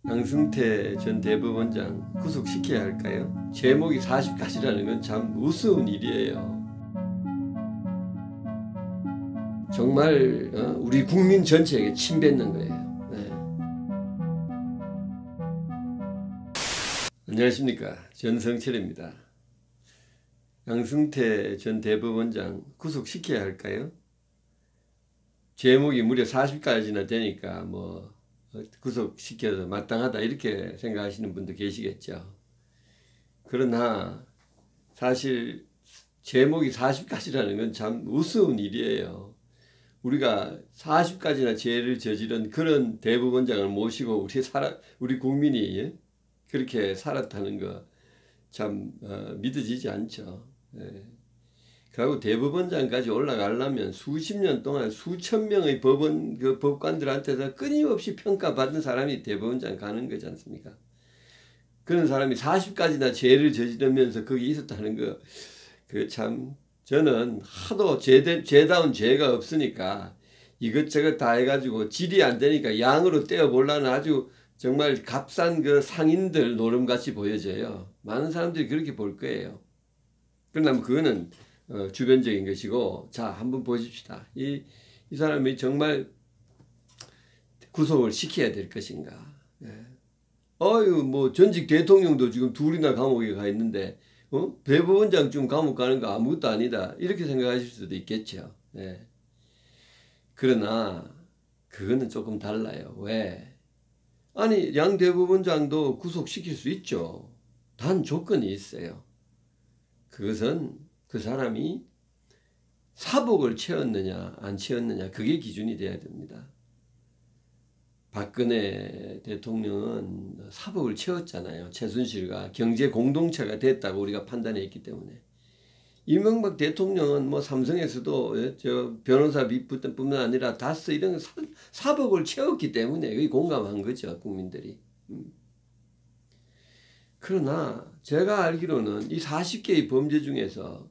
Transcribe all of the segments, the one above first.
양승태 전 대법원장 구속시켜야 할까요? 제목이 40가지라는 건 참 우스운 일이에요. 정말 우리 국민 전체에게 침뱉는 거예요. 네. 안녕하십니까, 전성철입니다. 양승태 전 대법원장 구속시켜야 할까요? 제목이 무려 40가지나 되니까 구속시켜서 마땅하다 이렇게 생각하시는 분도 계시겠죠. 그러나 사실 제목이 40가지라는 건 참 우스운 일이에요. 우리가 40가지나 죄를 저지른 그런 대법원장을 모시고 우리 국민이 그렇게 살았다는 거 참 믿어지지 않죠. 그리고 대법원장까지 올라가려면 수십 년 동안 수천 명의 법관들한테서 끊임없이 평가받은 사람이 대법원장 가는 거지 않습니까? 그런 사람이 40가지나 죄를 저지르면서 거기 있었다는 거, 저는 하도 죄다운 죄가 없으니까 이것저것 다 해가지고 질이 안 되니까 양으로 떼어보려는 아주 정말 값싼 그 상인들 노름같이 보여져요. 많은 사람들이 그렇게 볼 거예요. 그러나 그거는 주변적인 것이고, 자, 한번 보십시다. 이 사람이 정말 구속을 시켜야 될 것인가. 전직 대통령도 지금 둘이나 감옥에 가 있는데, 대법원장 좀 감옥 가는 거 아무것도 아니다. 이렇게 생각하실 수도 있겠죠. 그러나, 그거는 조금 달라요. 왜? 아니, 양 대법원장도 구속시킬 수 있죠. 단 조건이 있어요. 그것은 그 사람이 사복을 채웠느냐 안 채웠느냐, 그게 기준이 돼야 됩니다. 박근혜 대통령은 사복을 채웠잖아요. 최순실과 경제 공동체가 됐다고 우리가 판단했기 때문에. 이명박 대통령은 삼성에서도 변호사비뿐만 아니라 다스 이런 사복을 채웠기 때문에 그게 공감한 거죠, 국민들이. 그러나 제가 알기로는 이 40개의 범죄 중에서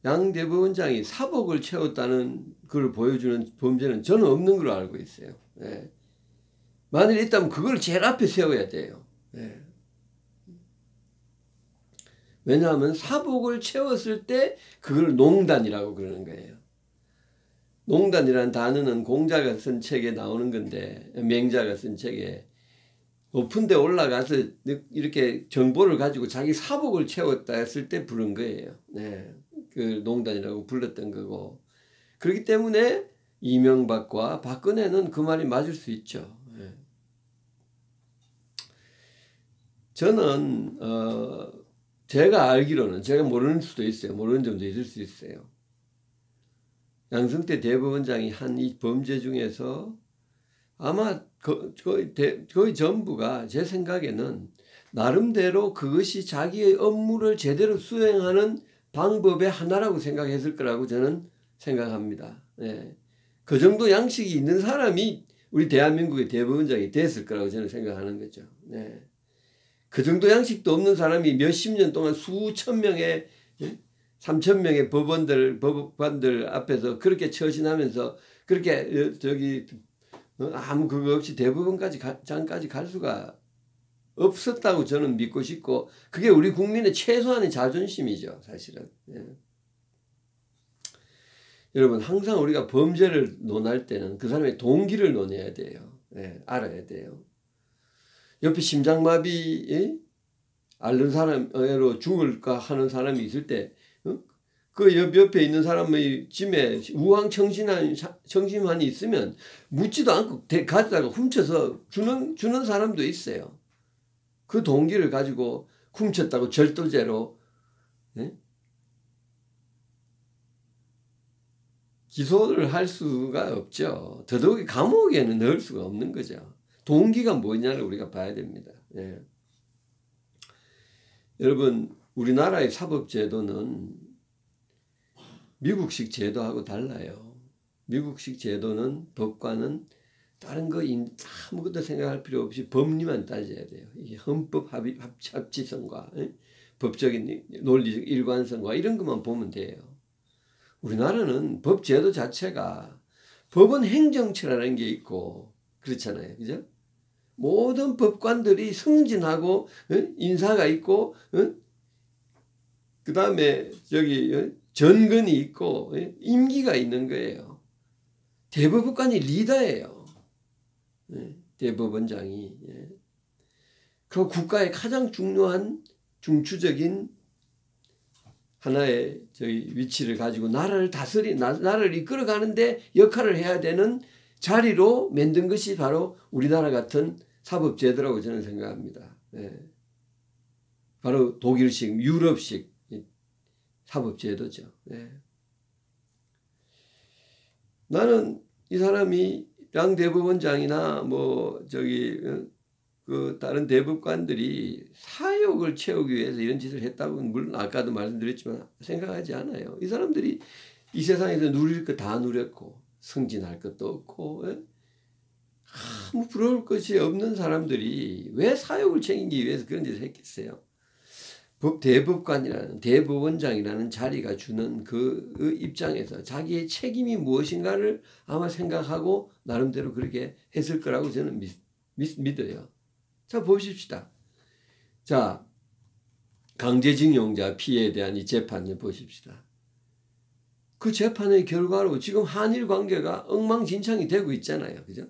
양 대법원장이 사복을 채웠다는 걸 보여주는 범죄는 저는 없는 걸로 알고 있어요. 만일 있다면 그걸 제일 앞에 세워야 돼요. 왜냐하면 사복을 채웠을 때 그걸 농단이라고 그러는 거예요. 농단이라는 단어는 공자가 쓴 책에 나오는 건데, 맹자가 쓴 책에 높은 데 올라가서 이렇게 정보를 가지고 자기 사복을 채웠다 했을 때 부른 거예요. 그 농단이라고 불렀던 거고. 그렇기 때문에 이명박과 박근혜는 그 말이 맞을 수 있죠. 저는 제가 알기로는, 제가 모르는 수도 있어요. 모르는 점도 있을 수 있어요. 양승태 대법원장이 한 이 범죄 중에서 아마 거의 전부가 제 생각에는 나름대로 그것이 자기의 업무를 제대로 수행하는 방법의 하나라고 생각했을 거라고 저는 생각합니다. 그 정도 양식이 있는 사람이 우리 대한민국의 대법원장이 됐을 거라고 저는 생각하는 거죠. 그 정도 양식도 없는 사람이 몇십 년 동안 수천 명의 3천 명의 법관들 앞에서 그렇게 처신하면서 그렇게 아무 그거 없이 대법원장까지 갈 수가 없었다고 저는 믿고 싶고, 그게 우리 국민의 최소한의 자존심이죠, 사실은. 여러분, 항상 우리가 범죄를 논할 때는 그 사람의 동기를 논해야 돼요. 알아야 돼요. 옆에 심장마비 앓는 사람으로 죽을까 하는 사람이 있을 때 그 옆에 있는 사람의 짐에 우황청심환이 있으면 묻지도 않고 가져다가 훔쳐서 주는 사람도 있어요. 그 동기를 가지고 훔쳤다고 절도죄로 기소를 할 수가 없죠. 더더욱이 감옥에는 넣을 수가 없는 거죠. 동기가 뭐냐를 우리가 봐야 됩니다. 여러분, 우리나라의 사법제도는 미국식 제도하고 달라요. 미국식 제도는 법관은 다른 거 아무것도 생각할 필요 없이 법리만 따져야 돼요. 이게 헌법 합치성과 법적인 논리적 일관성과 이런 것만 보면 돼요. 우리나라는 법 제도 자체가 법은 행정처라는 게 있고 그렇잖아요. 그죠? 모든 법관들이 승진하고 인사가 있고 그 다음에 전근이 있고 임기가 있는 거예요. 대법관이 리더예요. 대법원장이. 그 국가의 가장 중요한 중추적인 하나의 위치를 가지고 나라를 나라를 이끌어가는데 역할을 해야 되는 자리로 만든 것이 바로 우리나라 같은 사법제도라고 저는 생각합니다. 바로 독일식, 유럽식 사법제도죠. 나는 이 사람이 양 대법원장이나 그 다른 대법관들이 사욕을 채우기 위해서 이런 짓을 했다고는 물론 아까도 말씀드렸지만 생각하지 않아요. 이 사람들이 이 세상에서 누릴 것 다 누렸고 승진할 것도 없고 아무 부러울 것이 없는 사람들이 왜 사욕을 챙기기 위해서 그런 짓을 했겠어요. 대법관이라는 대법원장이라는 자리가 주는 그 입장에서 자기의 책임이 무엇인가를 아마 생각하고 나름대로 그렇게 했을 거라고 저는 믿어요. 자, 보십시다. 자, 강제징용자 피해에 대한 이 재판을 보십시다. 그 재판의 결과로 지금 한일 관계가 엉망진창이 되고 있잖아요. 그죠?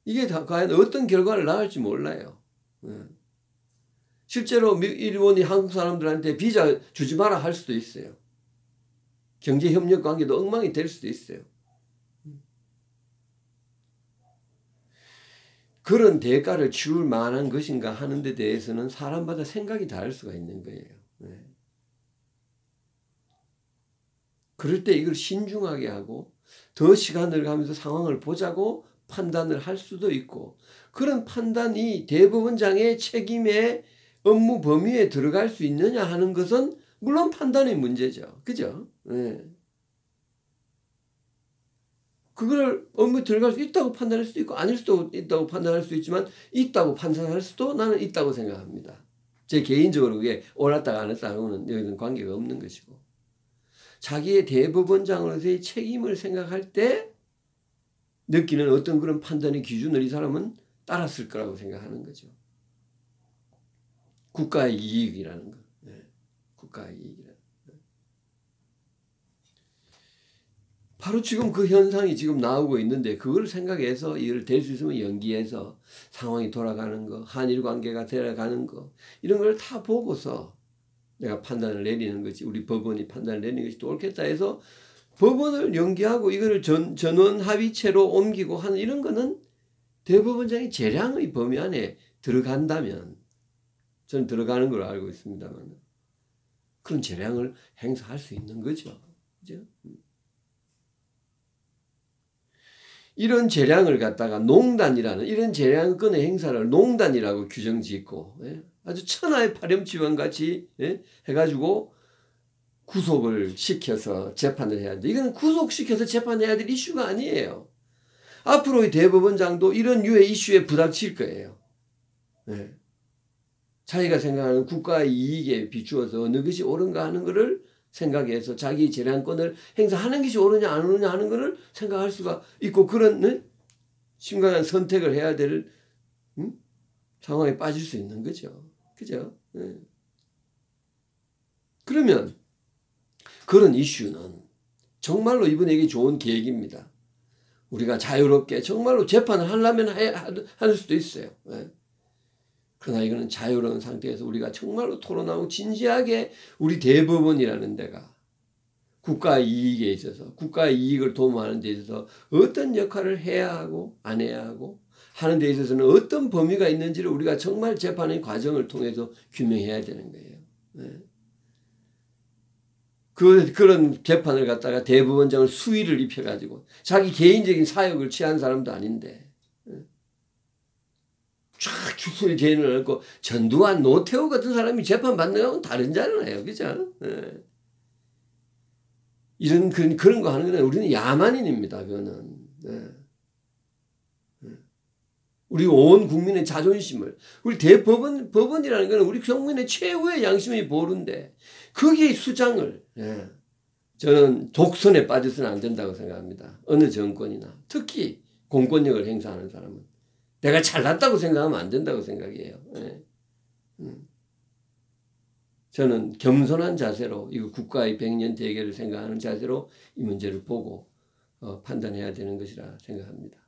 이게 과연 어떤 결과를 낳을지 몰라요. 실제로 일본이 한국 사람들한테 비자 주지 마라 할 수도 있어요. 경제협력 관계도 엉망이 될 수도 있어요. 그런 대가를 치울 만한 것인가 하는 데 대해서는 사람마다 생각이 다를 수가 있는 거예요. 그럴 때 이걸 신중하게 하고 더 시간을 가면서 상황을 보자고 판단을 할 수도 있고 그런 판단이 대법원장의 책임의 업무 범위에 들어갈 수 있느냐 하는 것은 물론 판단의 문제죠. 그죠? 그걸 업무에 들어갈 수 있다고 판단할 수도 있고 아닐 수도 있다고 판단할 수 있지만 있다고 판단할 수도 나는 있다고 생각합니다. 제 개인적으로 그게 옳았다 안 했다고는 여기는 관계가 없는 것이고 자기의 대법원장으로서의 책임을 생각할 때 느끼는 어떤 그런 판단의 기준을 이 사람은 따랐을 거라고 생각하는 거죠. 국가의 이익이라는 거. 국가의 이익이라는 거. 바로 지금 그 현상이 지금 나오고 있는데 그걸 생각해서 이걸 될 수 있으면 연기해서 상황이 돌아가는 거, 한일 관계가 되어가는 거 이런 걸 다 보고서 내가 판단을 내리는 것이 우리 법원이 판단을 내리는 것이 또 옳겠다 해서 법원을 연기하고 이거를 전원 합의체로 옮기고 하는 이런 거는 대법원장이 재량의 범위 안에 들어간다면 저는 들어가는 걸로 알고 있습니다만 그런 재량을 행사할 수 있는 거죠. 그죠? 이런 재량을 갖다가 농단이라는 이런 재량권의 행사를 농단이라고 규정짓고 아주 천하의 파렴치왕 같이 해가지고 구속을 시켜서 재판을 해야 돼. 이건 구속시켜서 재판해야 될 이슈가 아니에요. 앞으로의 대법원장도 이런 유의 이슈에 부닥칠 거예요. 자기가 생각하는 국가의 이익에 비추어서 어느 것이 옳은가 하는 것을 생각해서 자기 재량권을 행사하는 것이 옳으냐 안 옳으냐 하는 것을 생각할 수가 있고 그런 심각한 선택을 해야 될 상황에 빠질 수 있는 거죠. 그죠? 그러면 그런 이슈는 정말로 이분에게 좋은 계획입니다. 우리가 자유롭게 정말로 재판을 하려면 할 수도 있어요. 그러나 이거는 자유로운 상태에서 우리가 정말로 토론하고 진지하게 우리 대법원이라는 데가 국가의 이익에 있어서 국가의 이익을 도모하는 데 있어서 어떤 역할을 해야 하고 안 해야 하고 하는 데 있어서는 어떤 범위가 있는지를 우리가 정말 재판의 과정을 통해서 규명해야 되는 거예요. 그런 재판을 갖다가 대법원장을 수위를 입혀가지고 자기 개인적인 사욕을 취한 사람도 아닌데 쫙 주술 개인을 얻고 전두환 노태우 같은 사람이 재판받는 거하고는 다른잖아요. 그죠? 이런 그런 거 하는 거는 우리는 야만인입니다. 그거는. 우리 온 국민의 자존심을 우리 법원이라는 거는 우리 국민의 최후의 양심의 보루인데 거기에 수장을 저는 독선에 빠져서는 안 된다고 생각합니다. 어느 정권이나 특히 공권력을 행사하는 사람은. 내가 잘났다고 생각하면 안 된다고 생각해요. 예. 저는 겸손한 자세로 이거 국가의 100년 대계를 생각하는 자세로 이 문제를 보고 판단해야 되는 것이라 생각합니다.